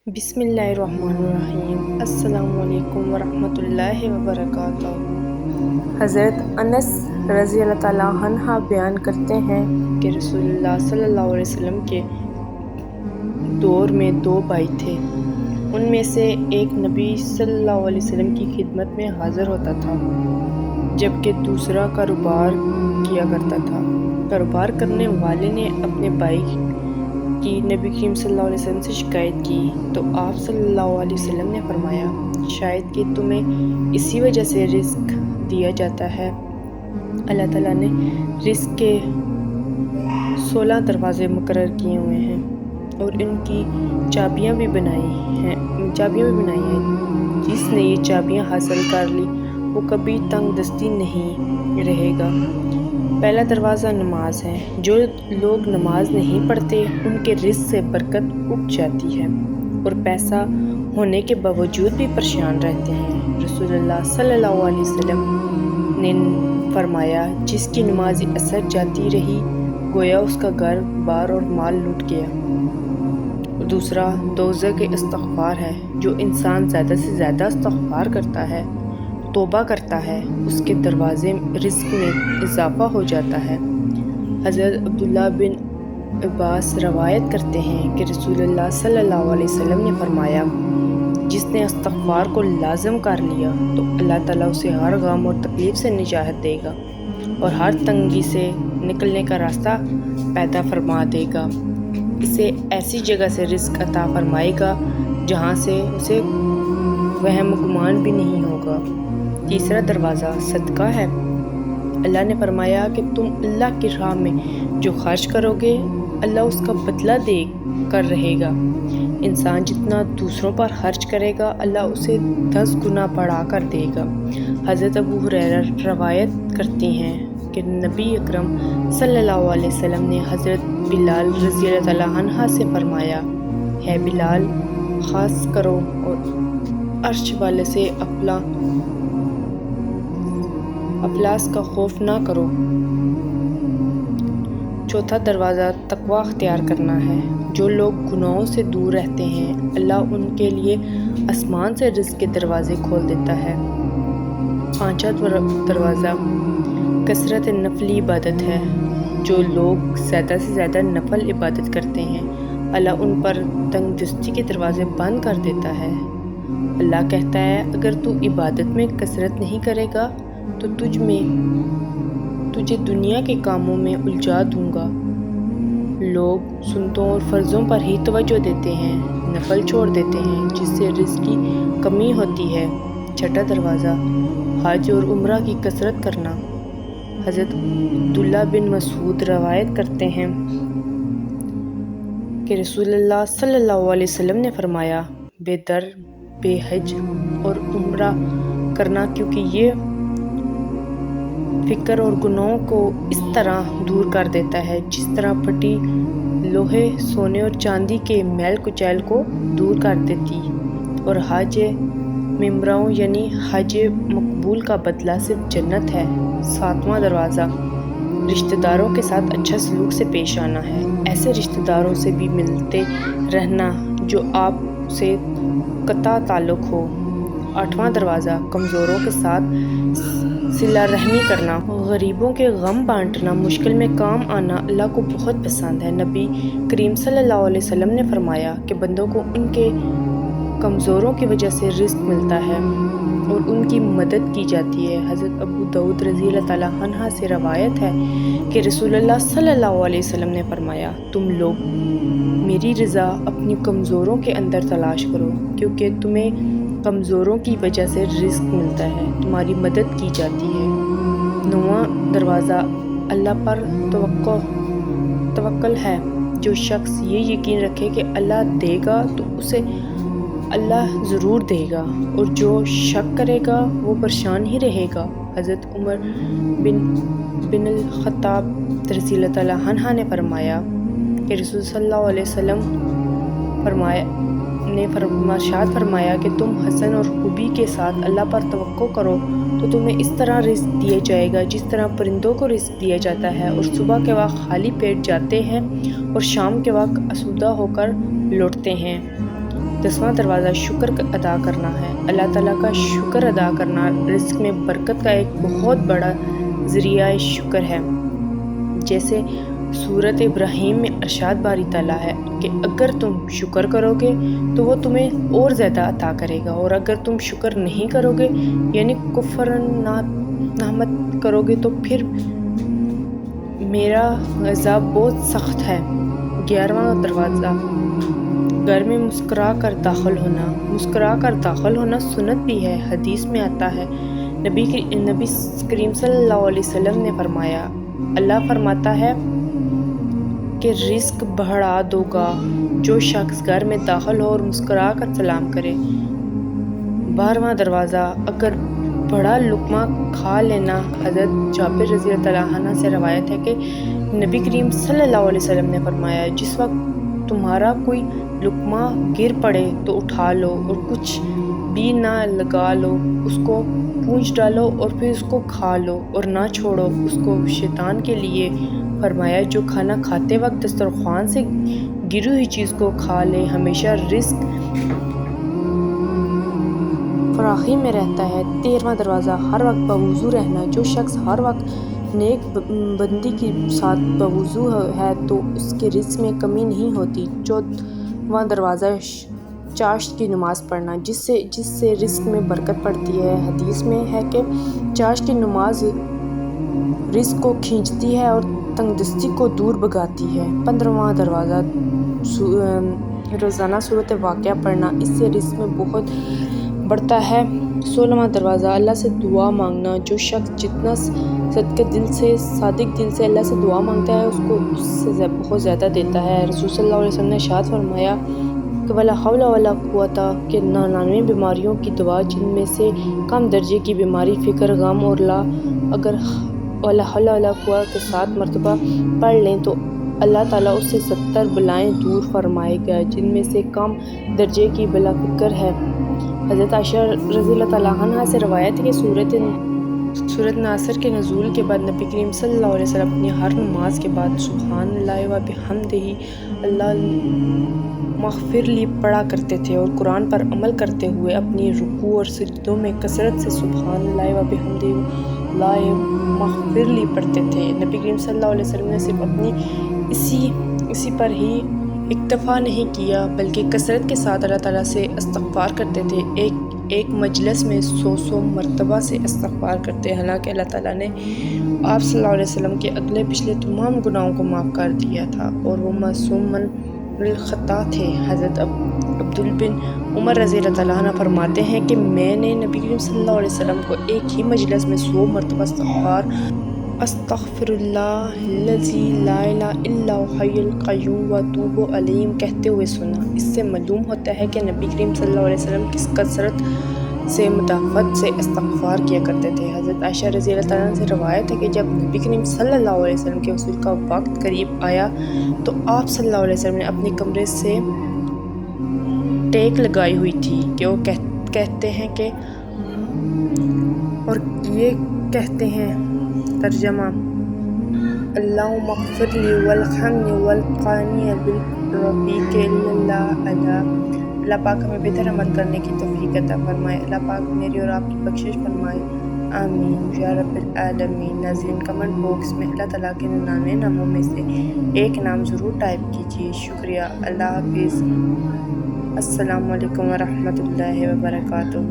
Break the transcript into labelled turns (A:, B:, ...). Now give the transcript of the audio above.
A: بسم اللہ الرحمن الرحیم۔ السلام علیکم ورحمۃ اللہ وبرکاتہ۔ حضرت انس رضی اللہ تعالیٰ عنہ بیان کرتے ہیں کہ رسول اللہ صلی اللہ علیہ وسلم کے دور میں 2 بھائی تھے۔ ان میں سے ایک نبی صلی اللہ علیہ وسلم کی خدمت میں حاضر ہوتا تھا، جبکہ دوسرا کاروبار کیا کرتا تھا۔ کاروبار کرنے والے نے اپنے بھائی کی نبی کریم صلی اللہ علیہ وسلم سے شکایت کی تو آپ صلی اللہ علیہ وسلم نے فرمایا، شاید کہ تمہیں اسی وجہ سے رزق دیا جاتا ہے۔ اللہ تعالیٰ نے رزق کے 16 دروازے مقرر کیے ہوئے ہیں اور ان کی چابیاں بھی بنائی ہیں۔ جس نے یہ چابیاں حاصل کر لی وہ کبھی تنگ دستی نہیں رہے گا۔ پہلا دروازہ نماز ہے۔ جو لوگ نماز نہیں پڑھتے ان کے رزق سے برکت اٹھ جاتی ہے اور پیسہ ہونے کے باوجود بھی پریشان رہتے ہیں۔ رسول اللہ صلی اللہ علیہ وسلم نے فرمایا، جس کی نماز اثر جاتی رہی گویا اس کا گھر بار اور مال لٹ گیا۔ دوسرا دوزخ کے استغفار ہے۔ جو انسان زیادہ سے زیادہ استغفار کرتا ہے، توبہ کرتا ہے، اس کے دروازے رزق میں اضافہ ہو جاتا ہے۔ حضرت عبداللہ بن عباس روایت کرتے ہیں کہ رسول اللہ صلی اللہ علیہ وسلم نے فرمایا، جس نے استغفار کو لازم کر لیا تو اللہ تعالیٰ اسے ہر غم اور تکلیف سے نجات دے گا اور ہر تنگی سے نکلنے کا راستہ پیدا فرما دے گا۔ اسے ایسی جگہ سے رزق عطا فرمائے گا جہاں سے اسے وہم گمان بھی نہیں ہوگا۔ تیسرا دروازہ صدقہ ہے۔ اللہ نے فرمایا کہ تم اللہ کی راہ میں جو خرچ کرو گے اللہ اس کا بدلہ دے کر رہے گا۔ انسان جتنا دوسروں پر خرچ کرے گا اللہ اسے 10 گنا بڑھا کر دے گا۔ حضرت ابو ہریرہ روایت کرتے ہیں کہ نبی اکرم صلی اللہ علیہ وسلم نے حضرت بلال رضی اللہ تعالیٰ عنہ سے فرمایا، ہے بلال، خاص کرو اور عرش والے سے افلاس کا خوف نہ کرو۔ چوتھا دروازہ تقوی اختیار کرنا ہے۔ جو لوگ گناہوں سے دور رہتے ہیں اللہ ان کے لیے آسمان سے رزق کے دروازے کھول دیتا ہے۔ پانچواں دروازہ کثرت نفلی عبادت ہے۔ جو لوگ زیادہ سے زیادہ نفل عبادت کرتے ہیں اللہ ان پر تنگ دستی کے دروازے بند کر دیتا ہے۔ اللہ کہتا ہے، اگر تو عبادت میں کثرت نہیں کرے گا تو تجھے دنیا کے کاموں میں الجھا دوں گا۔ لوگ سنتوں اور فرضوں پر ہی توجہ دیتے ہیں، نفل چھوڑ دیتے ہیں، جس سے رزق کی کمی ہوتی ہے۔ چھٹا دروازہ حج اور عمرہ کی کثرت کرنا۔ حضرت عبداللہ بن مسعود روایت کرتے ہیں کہ رسول اللہ صلی اللہ علیہ وسلم نے فرمایا، بے حج اور عمرہ کرنا، کیونکہ یہ فکر اور گناہوں کو اس طرح دور کر دیتا ہے جس طرح پٹی لوہے، سونے اور چاندی کے میل کچیل کو دور کر دیتی۔ اور حج مبرور یعنی حج مقبول کا بدلہ صرف جنت ہے۔ ساتواں دروازہ رشتہ داروں کے ساتھ اچھا سلوک سے پیش آنا ہے۔ ایسے رشتہ داروں سے بھی ملتے رہنا جو آپ سے قطع تعلق ہو۔ آٹھواں دروازہ کمزوروں کے ساتھ صلہ رحمی کرنا۔ غریبوں کے غم بانٹنا، مشکل میں کام آنا اللہ کو بہت پسند ہے۔ نبی کریم صلی اللہ علیہ وسلم نے فرمایا کہ بندوں کو ان کے کمزوروں کی وجہ سے رزق ملتا ہے اور ان کی مدد کی جاتی ہے۔ حضرت ابو داؤد رضی اللہ تعالیٰ عنہ سے روایت ہے کہ رسول اللہ صلی اللہ علیہ وسلم نے فرمایا، تم لوگ میری رضا اپنی کمزوروں کے اندر تلاش کرو، کیونکہ تمہیں کمزوروں کی وجہ سے رزق ملتا ہے، تمہاری مدد کی جاتی ہے۔ نواں دروازہ اللہ پر توکل ہے۔ جو شخص یہ یقین رکھے کہ اللہ دے گا تو اسے اللہ ضرور دے گا، اور جو شک کرے گا وہ پریشان ہی رہے گا۔ حضرت عمر بن الخطاب رضی اللہ تعالیٰ عنہ نے فرمایا کہ رسول صلی اللہ علیہ وسلم نے ارشاد فرمایا کہ تم حسن اور خوبی کے ساتھ اللہ پر توکل کرو تو تمہیں اس طرح رزق دیا جائے گا جس طرح پرندوں کو رزق دیا جاتا ہے، اور صبح کے وقت خالی پیٹ جاتے ہیں اور شام کے وقت آسودہ ہو کر لوٹتے ہیں۔ 10واں دروازہ شکر ادا کرنا ہے۔ اللہ تعالیٰ کا شکر ادا کرنا رزق میں برکت کا ایک بہت بڑا ذریعہ شکر ہے۔ جیسے سورۃ ابراہیم میں ارشاد باری تعالیٰ ہے کہ اگر تم شکر کرو گے تو وہ تمہیں اور زیادہ عطا کرے گا، اور اگر تم شکر نہیں کرو گے یعنی کفر نعمت کرو گے تو پھر میرا عذاب بہت سخت ہے۔ 11واں دروازہ گھر میں مسکرا کر داخل ہونا۔ مسکرا کر داخل ہونا سنت بھی ہے۔ حدیث میں آتا ہے، نبی کریم صلی اللہ علیہ وسلم نے فرمایا، اللہ فرماتا ہے کہ رزق بڑھا دو گا جو شخص گھر میں داخل ہو اور مسکرا کر سلام کرے۔ 12واں دروازہ اگر بڑا لقمہ کھا لینا۔ حضرت جابر رضی اللہ عنہ سے روایت ہے کہ نبی کریم صلی اللہ علیہ وسلم نے فرمایا، جس وقت تمہارا کوئی لقمہ گر پڑے تو اٹھا لو اور کچھ بھی نہ لگا لو، اس کو پونچھ ڈالو اور پھر اس کو کھا لو اور نہ چھوڑو اس کو۔ شیطان کے لیے فرمایا، جو کھانا کھاتے وقت دسترخوان سے گری ہوئی چیز کو کھا لے ہمیشہ رزق فراخی میں رہتا ہے۔ 13واں دروازہ ہر وقت باوضو رہنا۔ جو شخص ہر وقت نیک بندی کے ساتھ باوضو ہے تو اس کے رزق میں کمی نہیں ہوتی۔ 14واں دروازہ چاشت کی نماز پڑھنا، جس سے رزق میں برکت پڑتی ہے۔ حدیث میں ہے کہ چاشت کی نماز رزق کو کھینچتی ہے اور تنگدستی کو دور بھگاتی ہے۔ 15واں دروازہ روزانہ سورۃ واقعہ پڑھنا، اس سے رزق میں بہت بڑھتا ہے۔ 16واں دروازہ اللہ سے دعا مانگنا۔ جو شخص جتنا صادق دل سے اللہ سے دعا مانگتا ہے اس سے بہت زیادہ دیتا ہے۔ رسول صلی اللہ علیہ وسلم نے ارشاد فرمایا کہ ولا حول ولا قوت کہ 99 بیماریوں کی دوا، جن میں سے کم درجے کی بیماری فکر، غم اور اگر ولا حول ولا قوت کے 7 مرتبہ پڑھ لیں تو اللہ تعالیٰ اس سے 70 بلائیں دور فرمائے گا، جن میں سے کم درجے کی بلا فکر ہے۔ حضرت عائشہ رضی اللہ عنہا سے روایت ہے کہ سورۃ ناصر کے نزول کے بعد نبی کریم صلی اللہ علیہ وسلم اپنی ہر نماز کے بعد سبحان اللہ و بحمدہ اللہم اغفر لی پڑھا کرتے تھے، اور قرآن پر عمل کرتے ہوئے اپنی رکوع اور سجدوں میں کثرت سے سبحان اللہ و بحمدہ اللہم اغفر لی پڑھتے تھے۔ نبی کریم صلی اللہ علیہ وسلم نے صرف اپنی اسی پر ہی اکتفا نہیں کیا بلکہ کثرت کے ساتھ اللہ تعالیٰ سے استغفار کرتے تھے۔ ایک مجلس میں 100 مرتبہ سے استغفار کرتے، حالانکہ اللہ تعالیٰ نے آپ صلی اللہ علیہ وسلم کے اگلے پچھلے تمام گناہوں کو معاف کر دیا تھا اور وہ معصوم من الخطا تھے۔ حضرت عبداللہ بن عمر رضی اللہ عنہ فرماتے ہیں کہ میں نے نبی کریم صلی اللہ علیہ وسلم کو ایک ہی مجلس میں 100 مرتبہ استغفر اللہ الذی لا الہ الا هو الحی القیوم واتوب الیہ کہتے ہوئے سنا۔ اس سے معلوم ہوتا ہے کہ نبی کریم صلی اللہ علیہ وسلم کس کثرت سے مدافعت سے استغفار کیا کرتے تھے۔ حضرت عائشہ رضی اللہ عنہا سے روایت ہے کہ جب نبی کریم صلی اللہ علیہ وسلم کے وصول کا وقت قریب آیا تو آپ صلی اللہ علیہ وسلم نے اپنے کمرے سے ٹیک لگائی ہوئی تھی کہ وہ کہتے ہیں کہ اور یہ کہتے ہیں ترجمہ اللہم اغفر لی والحمنی والقانی بالرفیق الاعلی۔ اللہ پاک ہمیں بہتر عمل کرنے کی توفیق عطا فرمائے۔ اللہ پاک میری اور آپ کی بخشش فرمائے، آمین یا رب العالمین۔ ناظرین، کمنٹ باکس میں اللہ تعالیٰ کے 99 ناموں میں سے ایک نام ضرور ٹائپ کیجیے۔ شکریہ۔ اللہ حافظ۔ السلام علیکم ورحمۃ اللہ وبرکاتہ۔